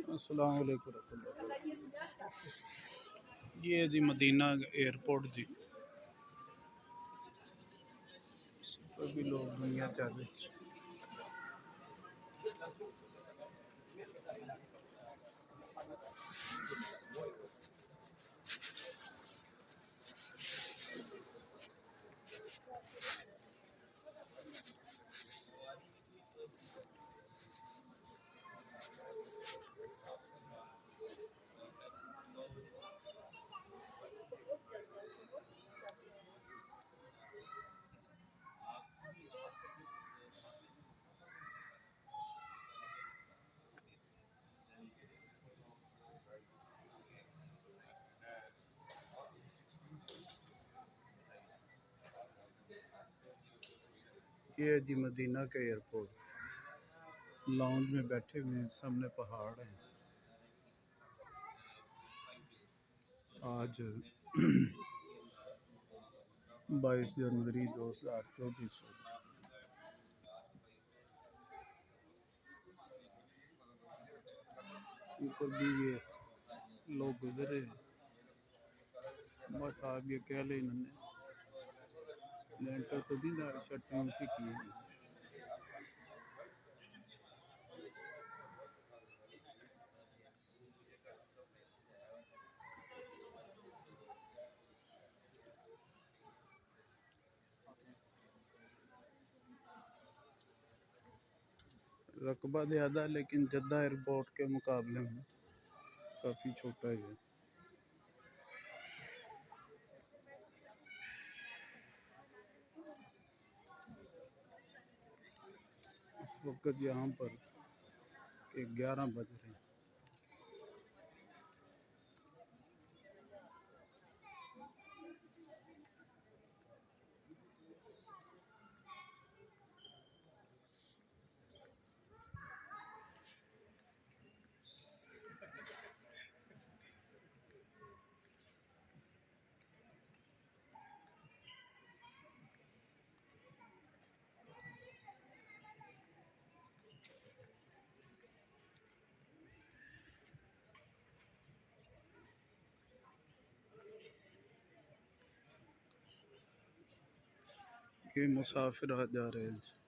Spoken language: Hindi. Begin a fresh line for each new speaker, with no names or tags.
अस्सलाम वालेकुम रहमतुल्लाह। ये जी मदीना एयरपोर्ट जी, इस पर भी लोग दुनिया चल रही। ये है जी मदीना के एयरपोर्ट, लाउंज में बैठे हुए हैं, सामने पहाड़ हैं। आज 22 जनवरी 2024। ऊपर भी ये लोग गुजरे, बस आप ये कह लें इन्होंने लेंटर तो भी ना शर्टें उसी की है। रकबा ज़्यादा लेकिन जद्दा एयरपोर्ट के मुकाबले में काफ़ी छोटा है। इस वक्त यहाँ पर 11 बज रहे हैं। ये मुसाफिर आ जा रहे हैं।